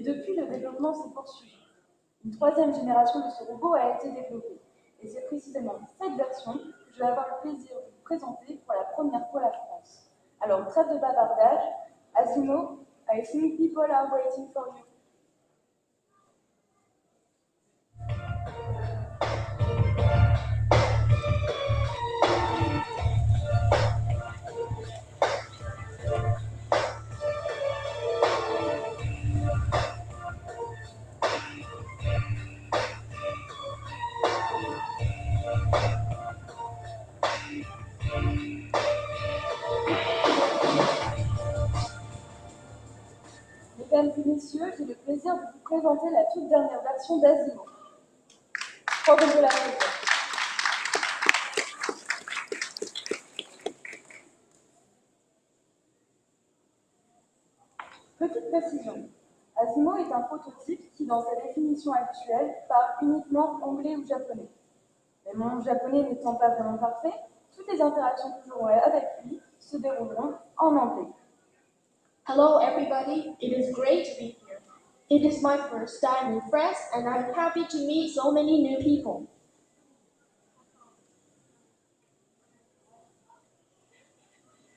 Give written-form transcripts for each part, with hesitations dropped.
Et depuis, le développement s'est poursuivi. Une troisième génération de ce robot a été développée. Et c'est précisément cette version que je vais avoir le plaisir de vous présenter pour la première fois à la France. Alors, trêve de bavardage, Asimo, I think people are waiting for you. Mesdames et messieurs, j'ai le plaisir de vous présenter la toute dernière version d'Asimo. Rendez-vous la présence. Petite précision, Asimo est un prototype qui, dans sa définition actuelle, parle uniquement anglais ou japonais. Mais mon japonais n'étant pas vraiment parfait, toutes les interactions que j'aurai avec lui se dérouleront en anglais. Hello everybody, it is great to be here. It is my first time in France and I'm happy to meet so many new people.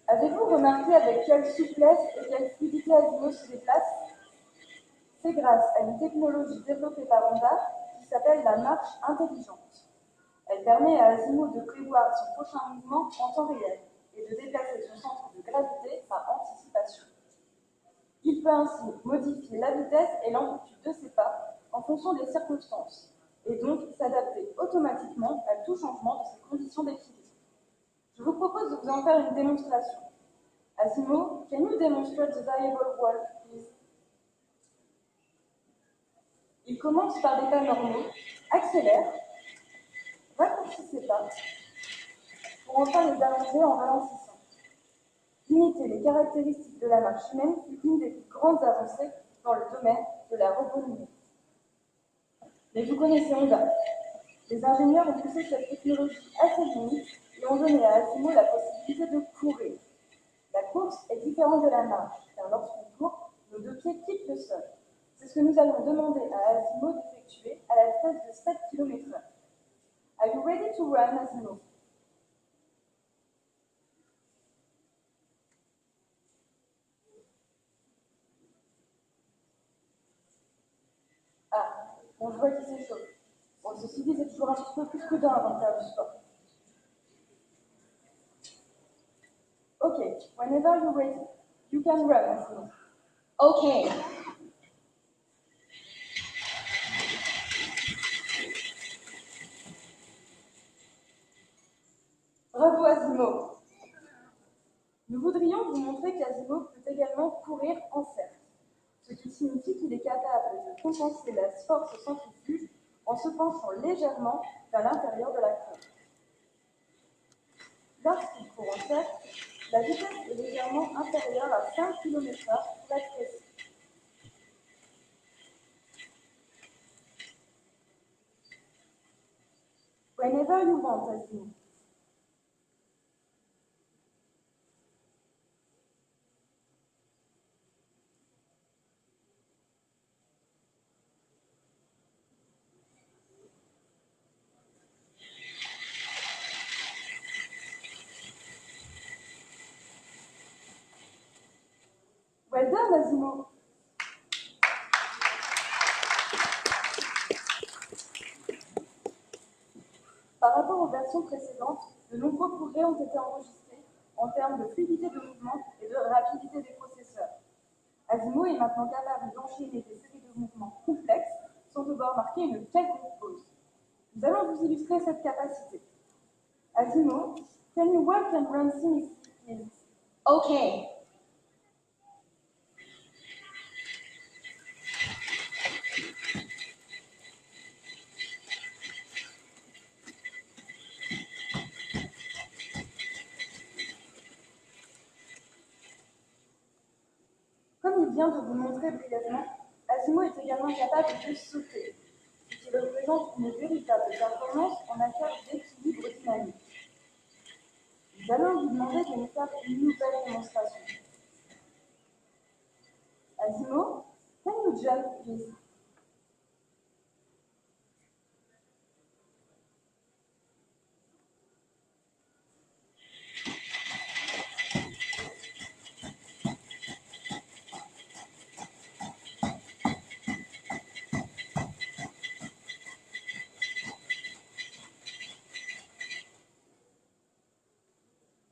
Avez-vous remarqué avec quelle souplesse et quelle fluidité Asimo se déplace? C'est grâce à une technologie développée par Honda qui s'appelle la marche intelligente. Elle permet à Asimo de prévoir son prochain mouvement en temps réel et de déplacer son centre de gravité par anticipation. Il peut ainsi modifier la vitesse et l'amplitude de ses pas en fonction des circonstances et donc s'adapter automatiquement à tout changement de ses conditions d'équilibre. Je vous propose de vous en faire une démonstration. Asimo, can you demonstrate the variable wall, please? Il commence par des pas normaux, accélère, raccourcit ses pas, pour enfin les allonger en ralentissant. Imiter les caractéristiques de la marche humaine fut une des plus grandes avancées dans le domaine de la robonomie. Mais vous connaissez Honda. Les ingénieurs ont poussé cette technologie à ses limites et ont donné à Asimo la possibilité de courir. La course est différente de la marche, car lorsqu'on court, nos deux pieds quittent le sol. C'est ce que nous allons demander à Asimo d'effectuer à la vitesse de 7 km/h. Are you ready to run, Asimo? Ah, bon, je vois qu'il s'échauffe. Bon, ceci dit, c'est toujours un petit peu plus prudent avant de faire du sport. Okay, whenever you're ready, you can run, Asimo. Okay. Bravo Asimo. Nous voudrions vous montrer qu'Asimo peut également courir en cercle, ce qui signifie qu'il est capable de compenser la force centrifuge en se penchant légèrement vers l'intérieur de la courbe. Lorsqu'il court en cercle, la vitesse est légèrement inférieure à 5 km/h pour être précis. Whenever you want, Asimo. Well done, Asimo. Par rapport aux versions précédentes, de nombreux progrès ont été enregistrés en termes de fluidité de mouvement et de rapidité des processeurs. Asimo est maintenant capable d'enchaîner des séries de mouvements complexes sans devoir marquer une quelconque pause. Nous allons vous illustrer cette capacité. Asimo, can you walk and run seamlessly, please? Okay. Comme il vient de vous le montrer brièvement, Asimo est également capable de sauter, ce qui représente une véritable performance en matière d'équilibre dynamique. Nous allons vous demander de nous faire une nouvelle démonstration. Asimo, Can you jump, please?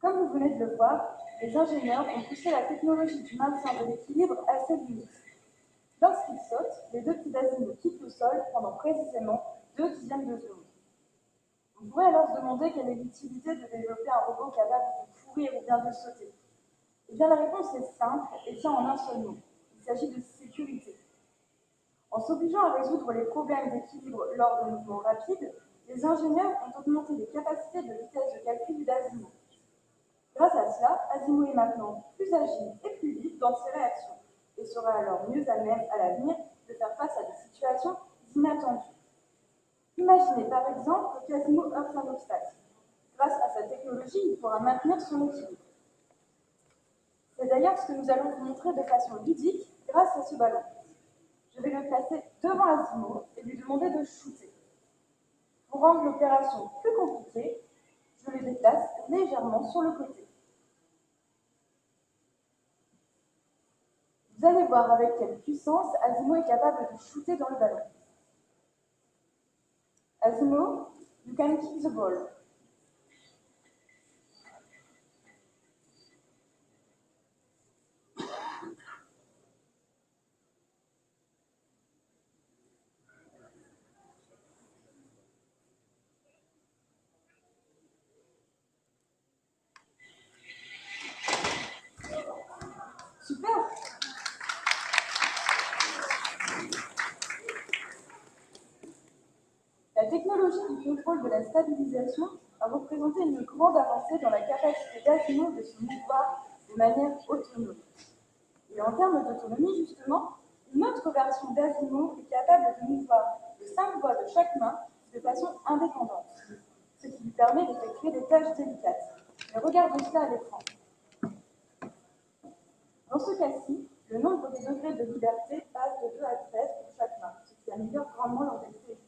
Comme vous venez de le voir, les ingénieurs ont poussé la technologie du maintien de l'équilibre à ses limites. Lorsqu'ils sautent, les deux petits Asimov quittent le sol pendant précisément 2/10 de seconde. On pourrait alors se demander quelle est l'utilité de développer un robot capable de courir ou bien de sauter. Eh bien, la réponse est simple et tient en un seul mot. Il s'agit de sécurité. En s'obligeant à résoudre les problèmes d'équilibre lors de mouvements rapides, les ingénieurs ont augmenté les capacités de vitesse de calcul d'Asimov. Grâce à cela, Asimov est maintenant plus agile et plus vite dans ses réactions et sera alors mieux à même à l'avenir de faire face à des situations inattendues. Imaginez par exemple qu'Asimov heurte un obstacle. Grâce à sa technologie, il pourra maintenir son équilibre. C'est d'ailleurs ce que nous allons vous montrer de façon ludique grâce à ce ballon. Je vais le placer devant Asimov et lui demander de shooter. Pour rendre l'opération plus compliquée, je le déplace légèrement sur le côté. Vous allez voir avec quelle puissance Asimov est capable de shooter dans le ballon. Asimov, you can kick the ball. Super! La technologie du contrôle de la stabilisation a représenté une grande avancée dans la capacité d'Asimov de se mouvoir de manière autonome. Et en termes d'autonomie, justement, une autre version d'Asimov est capable de mouvoir de 5 doigts de chaque main de façon indépendante, ce qui lui permet d'effectuer des tâches délicates. Mais regardons cela à l'écran. Dans ce cas-ci, le nombre des degrés de liberté passe de 2 à 13 pour chaque main, ce qui améliore grandement leur dextérité.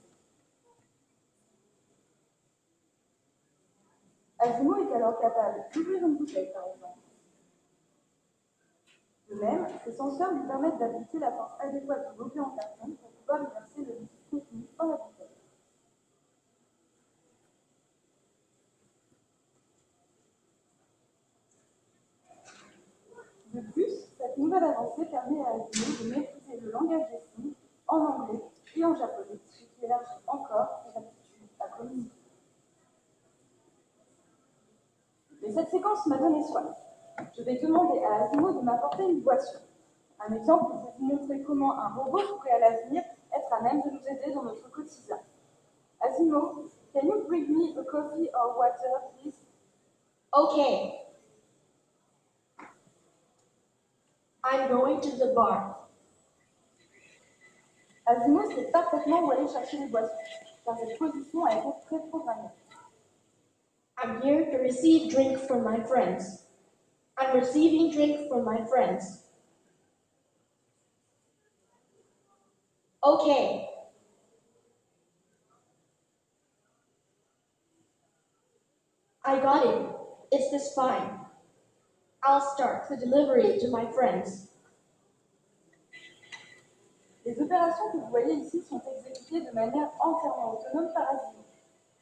Asimov est alors capable d'ouvrir une bouteille, par exemple. De même, ces senseurs lui permettent d'appliquer la force adéquate du gobelet en carton pour pouvoir y verser le liquide contenu dans la bouteille. De plus, cette nouvelle avancée permet à Asimov de maîtriser le langage des signes en anglais et en japonais, ce qui élargit encore ses aptitudes à communiquer. Mais cette séquence m'a donné soif. Je vais demander à Asimov de m'apporter une boisson. Un exemple pour vous montrer comment un robot pourrait à l'avenir être à même de nous aider dans notre quotidien. Asimov, can you bring me a coffee or water, please? Okay. I'm going to the bar. Asimov sait parfaitement où aller chercher les boissons, car cette position a été préprogrammée. I'm here to receive drink from my friends. I'm receiving drink from my friends. Okay. I got it. Is this fine? I'll start the delivery to my friends. Les opérations que vous voyez ici sont exécutées de manière entièrement autonome par Asimov.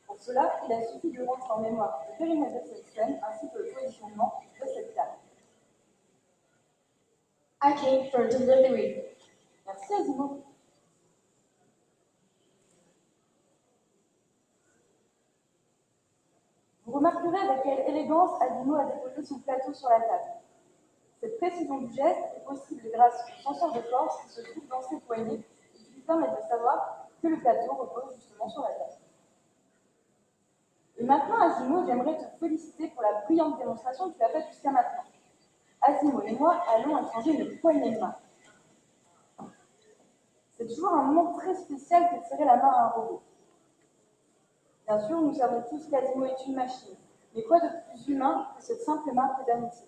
Pour cela, il a suffi de rentrer en mémoire le périmètre de cette scène ainsi que le positionnement de cette table. I came for delivery. Merci Asimov. Vous remarquerez avec quelle élégance Asimov a déposé son plateau sur la table. Cette précision du geste est possible grâce au senseur de force qui se trouve dans ses poignets et qui lui permet de savoir que le plateau repose justement sur la table. Et maintenant, Asimov, j'aimerais te féliciter pour la brillante démonstration que tu as faite jusqu'à maintenant. Asimov et moi allons échanger une poignée de main. C'est toujours un moment très spécial que de serrer la main à un robot. Bien sûr, nous savons tous qu'Asimov est une machine, mais quoi de plus humain que cette simple marque d'amitié?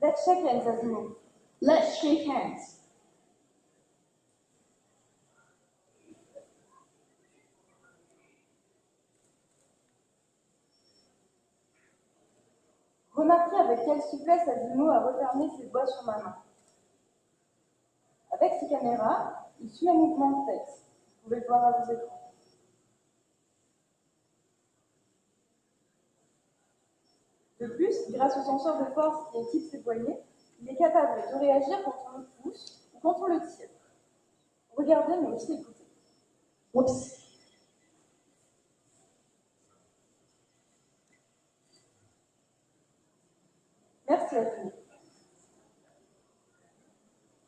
Let's shake hands, Asimov. Let's shake hands. Remarquez avec quelle souplesse Asimov a refermé ses doigts sur ma main. Avec ces caméras, il suit un mouvement de tête. Vous pouvez le voir à vos écrans. De plus, grâce au senseur de force qui équipe ses poignets, il est capable de réagir quand on le pousse ou quand on le tire. Regardez, mais aussi écoutez. Whoops. Merci à tous.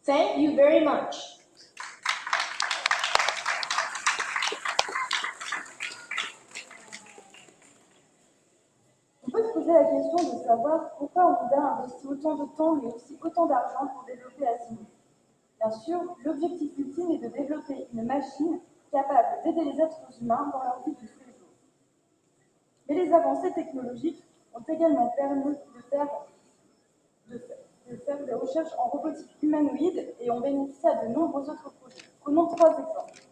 Thank you very much. On peut se poser la question de savoir pourquoi on a investi autant de temps mais aussi autant d'argent pour développer Asimov. Bien sûr, l'objectif ultime est de développer une machine capable d'aider les êtres humains dans leur vie de tous les jours. Mais les avancées technologiques ont également permis de faire des recherches en robotique humanoïde et ont bénéficié à de nombreux autres projets. Prenons 3 exemples.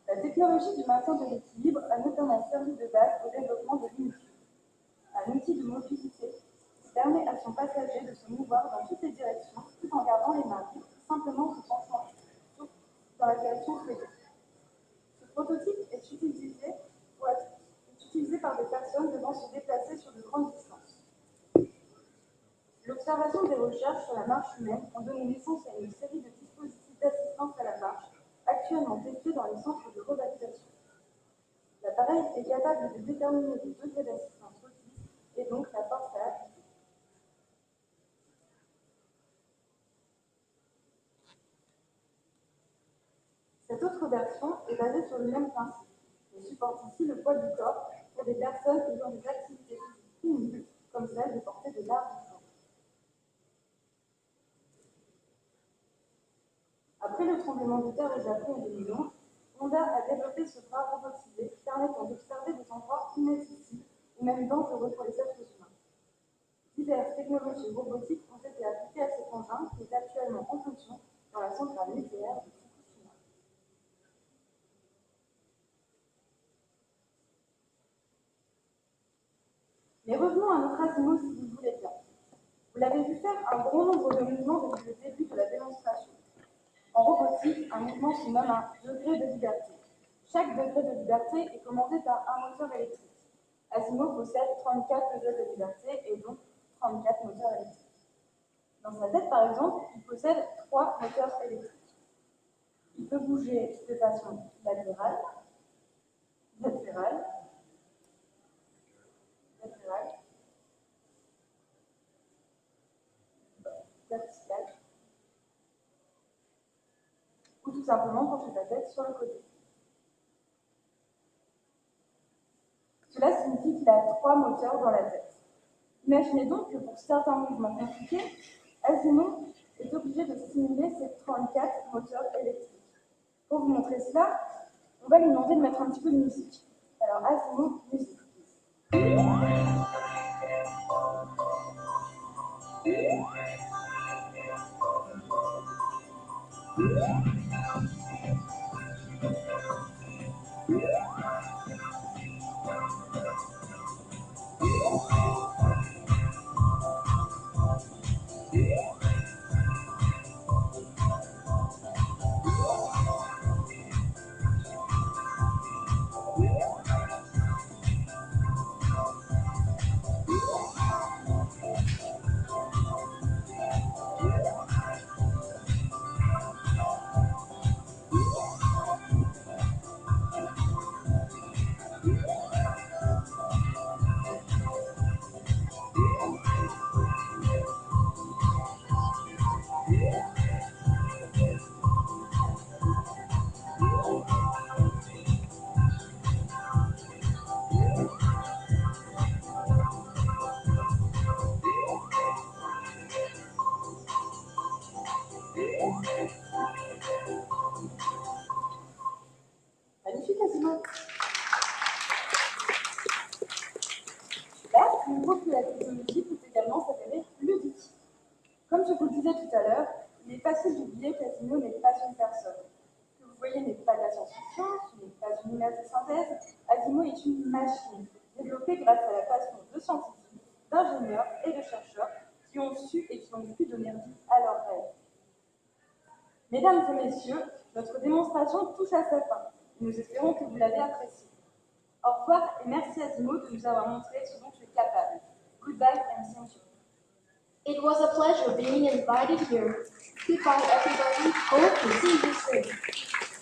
La technologie du maintien de l'équilibre a notamment servi de base au développement de l'UNIFI, un outil de mobilité qui permet à son passager de se mouvoir dans toutes les directions tout en gardant les mains libres, simplement se penchant dans la direction souhaitée. Ce prototype est utilisé par des personnes devant se déplacer sur de grandes distances. L'observation des recherches sur la marche humaine ont donné naissance à une série de dispositifs d'assistance à la marche, actuellement testés dans les centres de revalidation. L'appareil est capable de déterminer le degré d'assistance requis et donc la force à appliquer. Cette autre version est basée sur le même principe. Elle supporte ici le poids du corps pour des personnes ayant des activités physiques pénibles, comme celle de porter de larges choses. Après le tremblement de terre au Japon en 2011, Honda a développé ce bras robotisé permettant d'observer des endroits inaccessibles ou même dangereux pour les êtres humains. Diverses technologies robotiques ont été appliquées à cet engin qui est actuellement en fonction dans la centrale nucléaire de Fukushima. Mais revenons à notre Asimov si vous le voulez bien. Vous l'avez vu faire un grand nombre de mouvements depuis le début de la démonstration. En robotique, un mouvement se nomme un degré de liberté. Chaque degré de liberté est commandé par un moteur électrique. Asimov possède 34 degrés de liberté et donc 34 moteurs électriques. Dans sa tête, par exemple, il possède 3 moteurs électriques. Il peut bouger de façon latérale, verticale, ou tout simplement pencher sa tête sur le côté. Cela signifie qu'il a 3 moteurs dans la tête. Imaginez donc que pour certains mouvements compliqués, Asimov est obligé de stimuler ses 34 moteurs électriques. Pour vous montrer cela, on va lui demander de mettre un petit peu de musique. Alors Asimov, musique. Magnifique Asimov. Super, on voit que la technologie peut également s'avérer ludique. Comme je vous le disais tout à l'heure, il est facile d'oublier qu'Asimov n'est pas une personne. Ce que vous voyez n'est pas de la science-fiction, ce n'est pas une image de synthèse, Asimov est une machine. développée grâce à la passion de scientifiques, d'ingénieurs et de chercheurs qui ont su et qui ont pu donner vie à leurs rêves. Mesdames et messieurs, notre démonstration touche à sa fin. Nous espérons que vous l'avez appréciée. Au revoir et merci à Zimo de nous avoir montré ce dont tu es capable. Goodbye and thank you. It was a pleasure being invited here. Goodbye, everybody. Hope to see you soon.